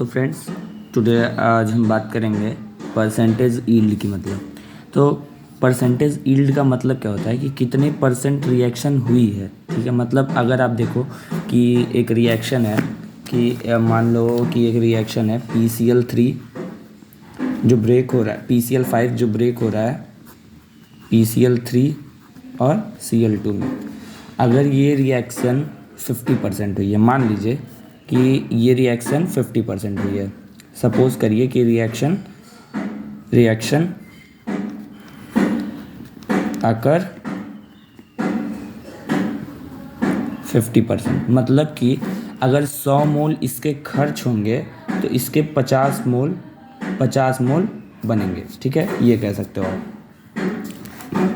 तो friends today आज हम बात करेंगे परसेंटेज यील्ड की। तो परसेंटेज यील्ड का मतलब क्या होता है कि कितने परसेंट रिएक्शन हुई है। ठीक है, मतलब अगर आप देखो कि एक रिएक्शन है कि मान लो कि एक रिएक्शन है PCl3 जो ब्रेक हो रहा है, PCl5 जो ब्रेक हो रहा है PCl3 और Cl2 में। अगर ये रिएक्शन 50% हुई है, मान लीजिए कि ये रिएक्शन 50% हुई है, सपोज करिए कि रिएक्शन आकर 50%, मतलब कि अगर 100 मोल इसके खर्च होंगे तो इसके 50 मोल बनेंगे। ठीक है, ये कह सकते हो आप।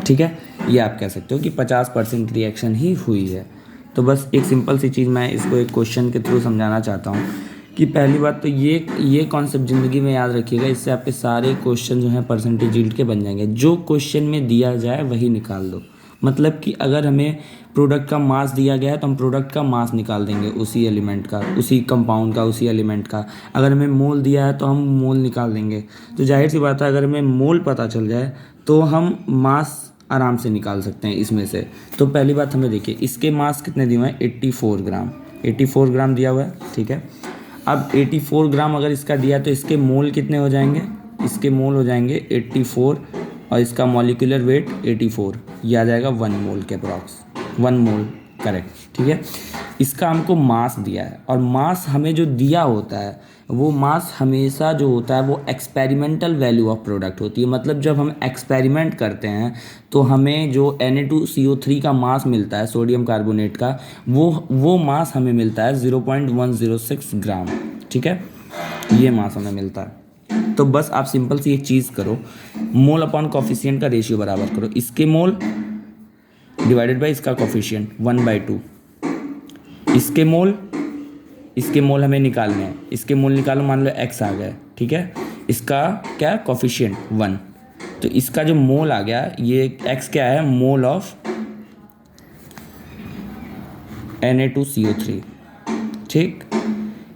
ठीक है, ये आप कह सकते हो कि 50% रिएक्शन ही हुई है। तो बस एक सिंपल सी चीज़ मैं इसको एक क्वेश्चन के थ्रू समझाना चाहता हूँ कि पहली बात तो ये कॉन्सेप्ट ज़िंदगी में याद रखिएगा, इससे आपके सारे क्वेश्चन जो हैं परसेंटेज यील्ड के बन जाएंगे। जो क्वेश्चन में दिया जाए वही निकाल दो। मतलब कि अगर हमें प्रोडक्ट का मास दिया गया है तो हम प्रोडक्ट का मास निकाल देंगे, उसी एलिमेंट का, उसी कंपाउंड का, उसी एलिमेंट का। अगर हमें मोल दिया है तो हम मोल निकाल देंगे। तो जाहिर सी बात है अगर हमें मोल पता चल जाए तो हम मास आराम से निकाल सकते हैं इसमें से। तो पहली बात हमें देखिए, इसके मास कितने दिए हुए हैं, 84 ग्राम। 84 ग्राम दिया हुआ है। ठीक है, अब 84 ग्राम अगर इसका दिया तो इसके मोल कितने हो जाएंगे, इसके मोल हो जाएंगे 84 और इसका मॉलिक्यूलर वेट 84, ये आ जाएगा 1 मोल के अप्रॉक्स, 1 मोल करेक्ट। ठीक है, इसका हमको मास दिया है और मास हमें जो दिया होता है वो मास हमेशा जो होता है वो एक्सपेरिमेंटल वैल्यू ऑफ प्रोडक्ट होती है। मतलब जब हम एक्सपेरिमेंट करते हैं तो हमें जो Na2CO3 का मास मिलता है, सोडियम कार्बोनेट का, वो मास हमें मिलता है 0.106 ग्राम। ठीक है, ये मास हमें मिलता है। तो बस आप सिंपल सी एक चीज़ करो, मोल अपॉन कॉफिशिएंट का रेशियो बराबर करो, इसके मोल डिवाइडेड बाई इसका कॉफिशिएंट 1/2। इसके मोल हमें निकालने हैं, इसके मोल निकालो, मान लो x आ गया। ठीक है, इसका क्या कॉफिशिएंट 1, तो इसका जो मोल आ गया, ये x क्या है, मोल ऑफ Na2CO3। ठीक,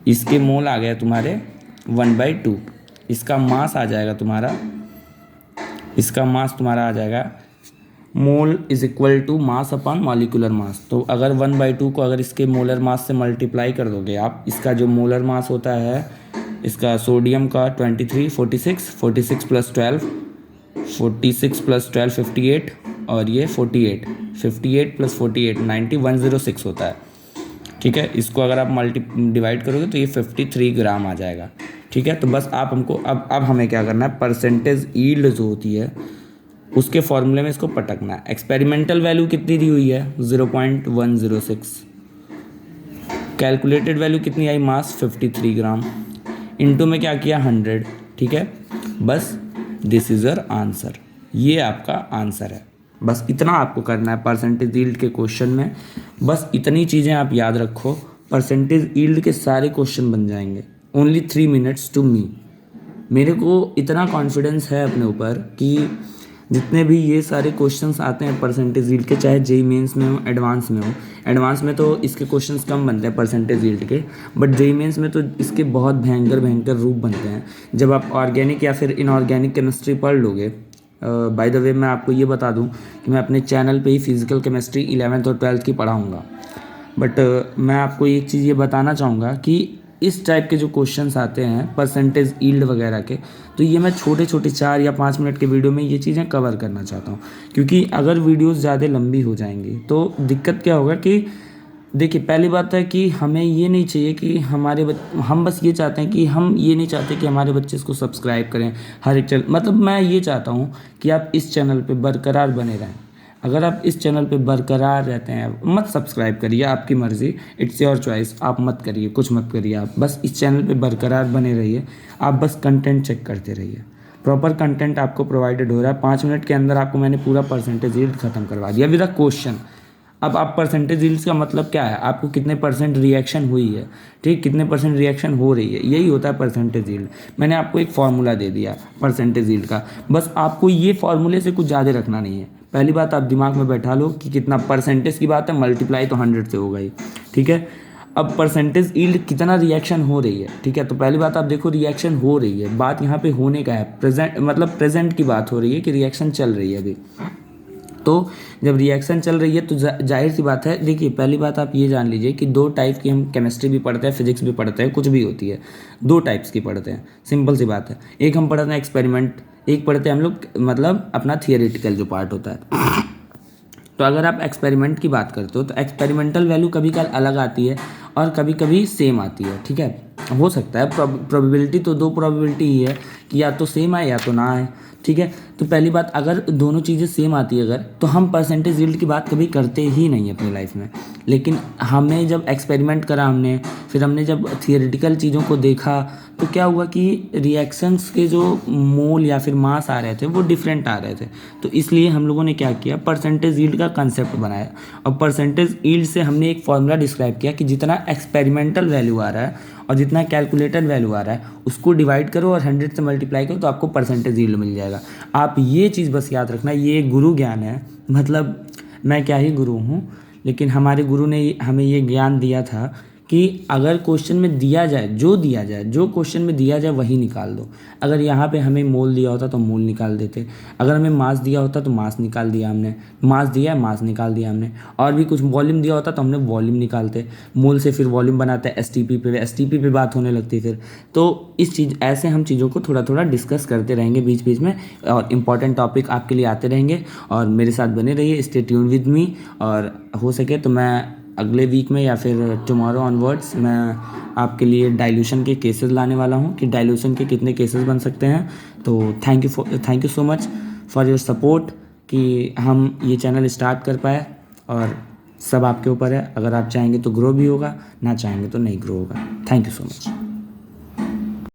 इसके मोल आ गया तुम्हारे 1/2। इसका मास आ जाएगा तुम्हारा, आ जाएगा mole is equal to mass upon molecular mass. तो अगर 1/2 को अगर इसके मोलर मास से मल्टीप्लाई कर दोगे आप, इसका जो मोलर मास होता है इसका सोडियम का 23, 46 प्लस 12 58 और ये 58 प्लस 48 90 106 होता है। ठीक है, इसको अगर आप डिवाइड करोगे तो ये 53 ग्राम आ जाएगा। ठीक है, तो बस आप हमको अब हमें क्या करना है, परसेंटेज यील्ड जो होती है उसके फॉर्मूले में इसको पटकना है। एक्सपेरिमेंटल वैल्यू कितनी दी हुई है, 0.106। कैलकुलेटेड वैल्यू कितनी आई, मास 53 ग्राम, इनटू में क्या किया 100। ठीक है, बस दिस इज योर आंसर, ये आपका आंसर है। बस इतना आपको करना है परसेंटेज यील्ड के क्वेश्चन में। बस इतनी चीज़ें आप याद रखो, परसेंटेज यील्ड के सारे क्वेश्चन बन जाएंगे। Only 3 minutes to me. मेरे को इतना कॉन्फिडेंस है अपने ऊपर कि जितने भी ये सारे क्वेश्चंस आते हैं परसेंटेज यील्ड के, चाहे जेईई मेंस में हो, एडवांस में हो, एडवांस में तो इसके क्वेश्चंस कम बनते हैं परसेंटेज यील्ड के, बट जेईई मेंस में तो इसके बहुत भयंकर रूप बनते हैं जब आप ऑर्गेनिक या फिर इनऑर्गेनिक केमिस्ट्री पढ़ लोगे। बाय द वे मैं आपको ये बता दूं कि मैं अपने चैनल पे ही फिजिकल केमिस्ट्री 11th और 12th की पढ़ाऊँगा, बट मैं आपको एक चीज़ ये बताना चाहूँगा कि इस टाइप के जो क्वेश्चंस आते हैं परसेंटेज यील्ड वगैरह के, तो ये मैं छोटे 4 या 5 मिनट के वीडियो में ये चीज़ें कवर करना चाहता हूँ। क्योंकि अगर वीडियोस ज़्यादा लंबी हो जाएंगी तो दिक्कत क्या होगा कि देखिए, पहली बात है कि हमें ये नहीं चाहिए कि हम बस ये चाहते हैं कि हम ये नहीं चाहते कि हमारे बच्चे इसको सब्सक्राइब करें हर एक चैनल। मतलब मैं ये चाहता हूँ कि आप इस चैनल पर बरकरार बने रहें। अगर आप इस चैनल पे बरकरार रहते हैं, मत सब्सक्राइब करिए, आपकी मर्ज़ी, इट्स योर चॉइस, आप मत करिए, कुछ मत करिए, आप बस इस चैनल पे बरकरार बने रहिए। आप बस कंटेंट चेक करते रहिए, प्रॉपर कंटेंट आपको प्रोवाइडेड हो रहा है। 5 मिनट के अंदर आपको मैंने पूरा परसेंटेज यील्ड खत्म करवा दिया विद अ क्वेश्चन। अब आप परसेंटेज यील्ड का मतलब क्या है, आपको कितने परसेंट रिएक्शन हुई है, ठीक, कितने परसेंट रिएक्शन हो रही है, यही होता है परसेंटेज यील्ड। मैंने आपको एक फार्मूला दे दिया परसेंटेज यील्ड का, बस आपको ये फार्मूले से कुछ ज़्यादा रखना नहीं है। पहली बात आप दिमाग में बैठा लो कि कितना परसेंटेज की बात है, मल्टीप्लाई तो 100 से होगा ही। ठीक है, अब परसेंटेज यील्ड कितना रिएक्शन हो रही है, ठीक है। तो पहली बात आप देखो रिएक्शन हो रही है, बात यहाँ पे होने का है, प्रेजेंट मतलब प्रेजेंट की बात हो रही है कि रिएक्शन चल रही है अभी। तो जब रिएक्शन चल रही है तो जाहिर सी बात है, देखिए पहली बात आप ये जान लीजिए कि दो टाइप की हम केमिस्ट्री भी पढ़ते हैं, फिजिक्स भी पढ़ते हैं, कुछ भी होती है, दो टाइप्स की पढ़ते हैं, सिंपल सी बात है। एक हम पढ़ते हैं एक्सपेरिमेंट, एक पढ़ते हैं हम लोग मतलब अपना थियोरेटिकल जो पार्ट होता है। तो अगर आप एक्सपेरिमेंट की बात करते हो तो एक्सपेरिमेंटल वैल्यू कभी कभी अलग आती है और कभी कभी सेम आती है, ठीक है। हो सकता है प्रोबेबिलिटी तो दो प्रोबेबिलिटी ही है कि या तो सेम आए या तो ना आए, ठीक है। तो पहली बात अगर दोनों चीज़ें सेम आती है अगर, तो हम परसेंटेज यील्ड की बात कभी करते ही नहीं है अपनी लाइफ में। लेकिन हमने जब एक्सपेरिमेंट करा, हमने फिर हमने जब थियोरेटिकल चीज़ों को देखा तो क्या हुआ कि रिएक्शंस के जो मोल या फिर मास आ रहे थे वो डिफरेंट आ रहे थे। तो इसलिए हम लोगों ने क्या किया, परसेंटेज यील्ड का कंसेप्ट बनाया। और परसेंटेज यील्ड से हमने एक फॉर्मूला डिस्क्राइब किया कि जितना एक्सपेरिमेंटल वैल्यू आ रहा है और जितना कैलकुलेटेड वैल्यू आ रहा है उसको डिवाइड करो और 100 से मल्टीप्लाई करो तो आपको परसेंटेज यील्ड मिल जाएगा। आप ये चीज़ बस याद रखना, ये गुरु ज्ञान है, मतलब मैं क्या ही गुरु हूँ, लेकिन हमारे गुरु ने हमें ये ज्ञान दिया था कि अगर क्वेश्चन में दिया जाए, जो क्वेश्चन में दिया जाए वही निकाल दो। अगर यहाँ पे हमें मोल दिया होता तो मोल निकाल देते, अगर हमें मास दिया होता तो मास निकाल दिया हमने, मास दिया है मास निकाल दिया हमने, और भी कुछ वॉल्यूम दिया होता तो हमने वॉल्यूम निकालते, मोल से फिर वॉल्यूम बनाते एसटीपी पे बात होने लगती फिर। तो इस चीज़ ऐसे हम चीज़ों को थोड़ा थोड़ा डिस्कस करते रहेंगे बीच बीच में, और इम्पॉर्टेंट टॉपिक आपके लिए आते रहेंगे, और मेरे साथ बने रहिए, स्टे ट्यून्ड विद मी। और हो सके तो मैं अगले वीक में या फिर टुमारो ऑनवर्ड्स मैं आपके लिए डाइल्यूशन के केसेस लाने वाला हूँ कि डाइल्यूशन के कितने केसेस बन सकते हैं। तो thank you so much for your support कि हम ये चैनल स्टार्ट कर पाए, और सब आपके ऊपर है। अगर आप चाहेंगे तो ग्रो भी होगा, ना चाहेंगे तो नहीं ग्रो होगा। Thank you so much.